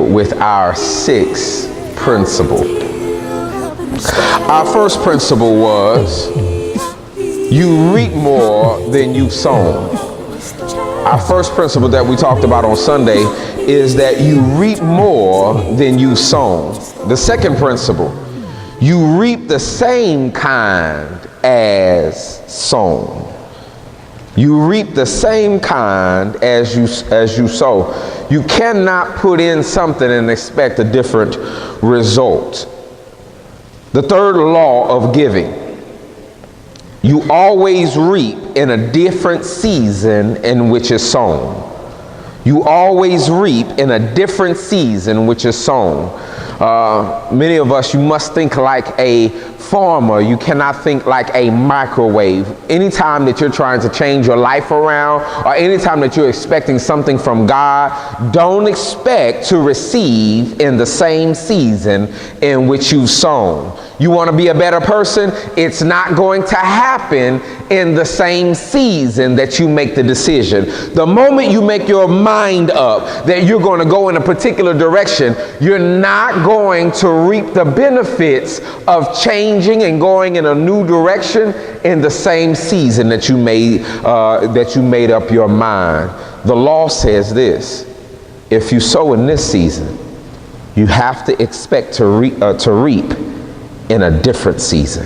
with our sixth principle. Our first principle was you reap more than you've sown. Our first principle that we talked about on Sunday is that you reap more than you've sown. The second principle, you reap the same kind as sown. You reap the same kind as you sow. You cannot put in something and expect a different result. The third law of giving, you always reap in a different season in which is sown. You always reap in a different season which is sown. Many of us, you must think like a farmer. You cannot think like a microwave. Anytime that you're trying to change your life around, or anytime that you're expecting something from God, don't expect to receive in the same season in which you've sown. You want to be a better person? It's not going to happen in the same season that you make the decision. The moment you make your mind up that you're going to go in a particular direction, you're not going to reap the benefits of changing and going in a new direction in the same season that you made up your mind. The law says this: if you sow in this season, you have to expect to reap in a different season.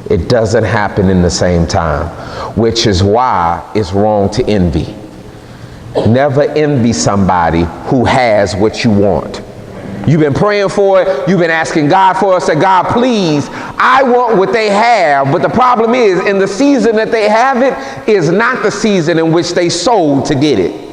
It doesn't happen in the same time, which is why it's wrong to envy. Never envy somebody who has what you want. You've been praying for it. You've been asking God for it. Say, God, please, I want what they have. But the problem is, in the season that they have it is not the season in which they sold to get it.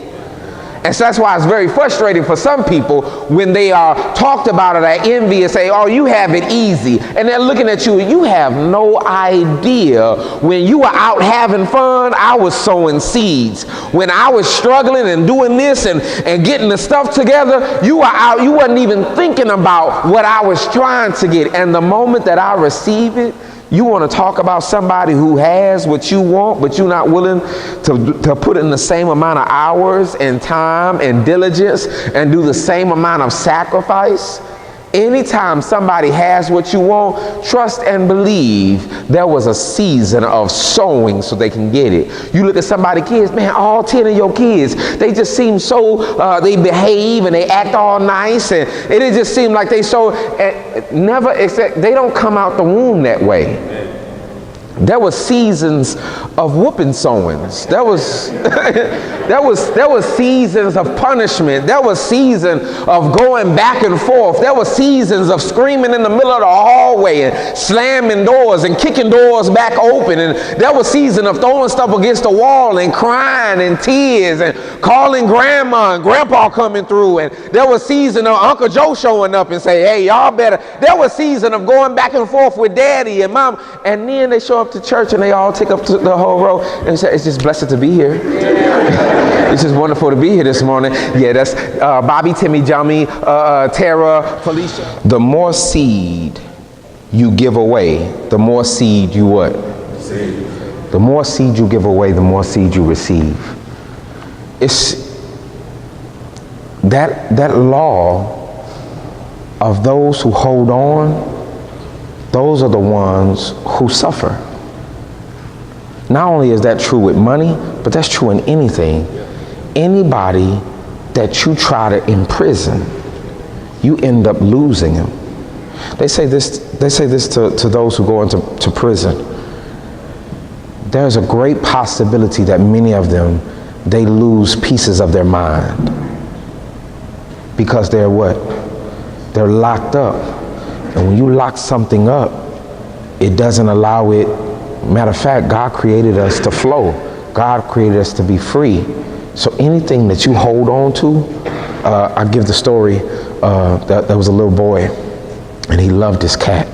And so that's why it's very frustrating for some people when they are talked about it, I envy and say, oh, you have it easy. And they're looking at you and you have no idea. When you were out having fun, I was sowing seeds. When I was struggling and doing this and getting the stuff together, you were out, you wasn't even thinking about what I was trying to get. And the moment that I receive it, you want to talk about somebody who has what you want, but you're not willing to put in the same amount of hours and time and diligence and do the same amount of sacrifice. Anytime somebody has what you want, trust and believe there was a season of sowing so they can get it. You look at somebody's kids, man, all 10 of your kids, they just seem so, they behave and they act all nice, and it just seems like they never accept, they don't come out the womb that way. There were seasons of whooping sowings. There was seasons of punishment. There was seasons of going back and forth. There were seasons of screaming in the middle of the hallway and slamming doors and kicking doors back open. And there was season of throwing stuff against the wall and crying and tears and calling grandma and grandpa coming through. And there was season of Uncle Joe showing up and say, hey, y'all better. There was season of going back and forth with daddy and mom. And then they show up to church and they all take up to the whole row and say, it's just blessed to be here. It's just wonderful to be here this morning. Yeah, that's Bobby, Timmy, Jummy, Tara, Felicia. The more seed you give away, the more seed you what? Receive. The more seed you give away, the more seed you receive. It's that law of those who hold on, those are the ones who suffer. Not only is that true with money, but that's true in anything. Anybody that you try to imprison, you end up losing them. They say this to those who go into prison. There's a great possibility that many of them, they lose pieces of their mind. Because they're what? They're locked up. And when you lock something up, it doesn't allow it. Matter of fact, God created us to flow. God created us to be free. So anything that you hold on to, I give the story, that there was a little boy and he loved his cat.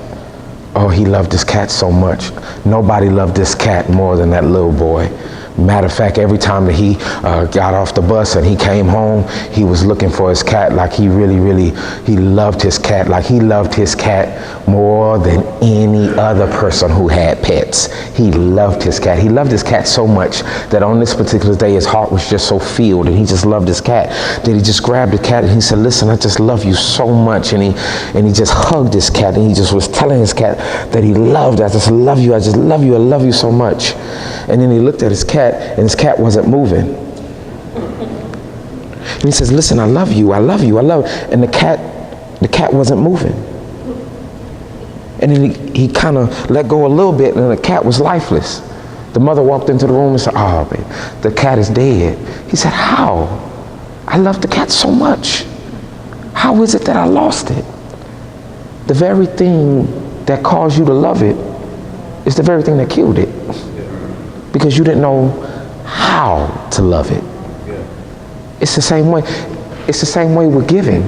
Oh, he loved his cat so much. Nobody loved this cat more than that little boy. Matter of fact, every time that he got off the bus and he came home, he was looking for his cat like he he loved his cat, like he loved his cat more than any other person who had pets. He loved his cat. He loved his cat so much that on this particular day, his heart was just so filled and he just loved his cat that he just grabbed the cat and he said, listen, I just love you so much. And he just hugged his cat and he just was telling his cat that he loved, I just love you, I just love you, I love you so much. And then he looked at his cat and his cat wasn't moving. And he says, listen, I love you, I love you, I love you. And the cat wasn't moving. And then he kind of let go a little bit and the cat was lifeless. The mother walked into the room and said, oh, babe, the cat is dead. He said, how? I love the cat so much. How is it that I lost it? The very thing that caused you to love it is the very thing that killed it. Because you didn't know how to love it. It's the same way. It's the same way with giving.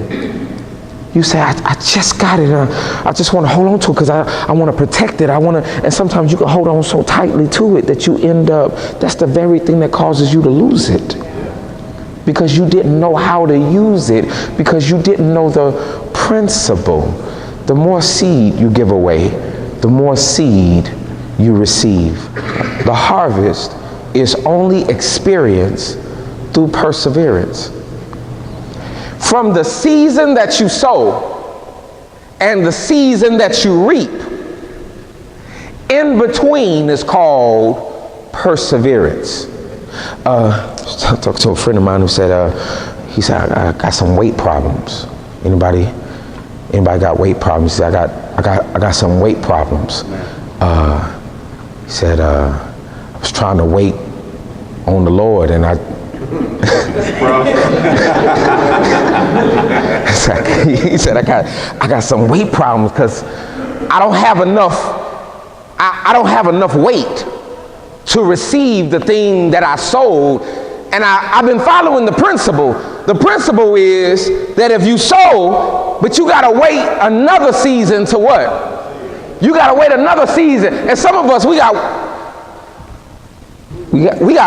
You say, I just got it. I just want to hold on to it because I want to protect it. And sometimes you can hold on so tightly to it that you end up, that's the very thing that causes you to lose it. Because you didn't know how to use it, because you didn't know the principle. The more seed you give away, the more seed you receive. The harvest is only experienced through perseverance. From the season that you sow and the season that you reap, in between is called perseverance. I talked to a friend of mine who said, he said, I got some weight problems. Anybody got weight problems? He said, I got some weight problems. He said, I was trying to wait on the Lord and he said, I got some weight problems because I don't have enough weight to receive the thing that I sold. And I've been following the principle. The principle is that if you sow, but you gotta wait another season to what? You gotta wait another season. And some of us, we got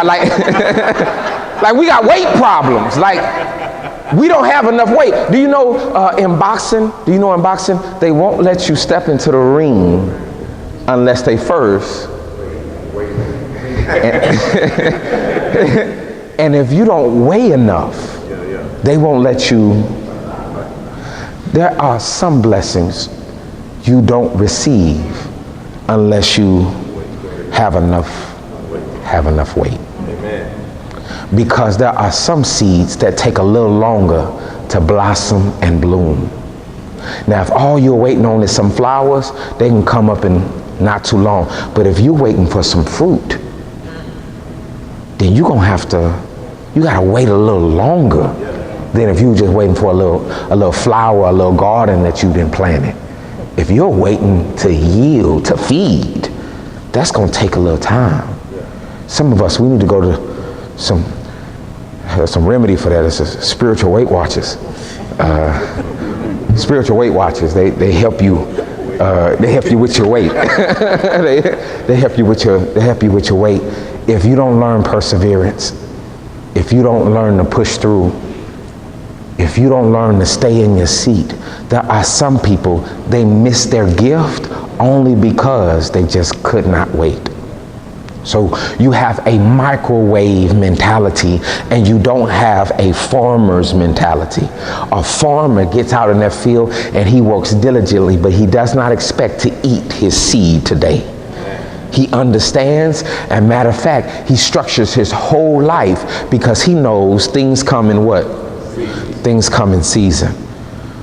like, like we got weight problems. Like we don't have enough weight. Do you know in boxing, they won't let you step into the ring unless they first. And if you don't weigh enough, they won't let you. There are some blessings you don't receive unless you have enough weight. Amen. Because there are some seeds that take a little longer to blossom and bloom. Now, if all you're waiting on is some flowers, they can come up in not too long. But if you're waiting for some fruit, then you gotta wait a little longer than if you were just waiting for a little flower, a little garden that you've been planting. If you're waiting to yield, to feed, that's gonna take a little time. Some of us, we need to go to some remedy for that. It's spiritual Weight Watchers. Spiritual Weight Watchers, they help you. They help you with your weight. they help you with your weight. If you don't learn perseverance, if you don't learn to push through, if you don't learn to stay in your seat, there are some people, they miss their gift only because they just could not wait. So you have a microwave mentality and you don't have a farmer's mentality. A farmer gets out in that field and he works diligently, but he does not expect to eat his seed today. He understands, and matter of fact, he structures his whole life because he knows things come in what? Things come in season.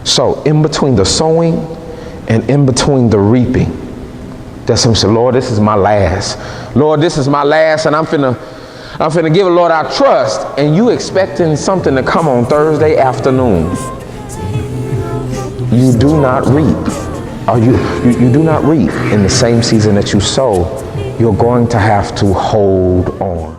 So in between the sowing and in between the reaping, that's him say, Lord, this is my last. Lord, this is my last, and I'm finna give it, Lord, our trust. And you expecting something to come on Thursday afternoon. You do not reap. Or you do not reap in the same season that you sow. You're going to have to hold on.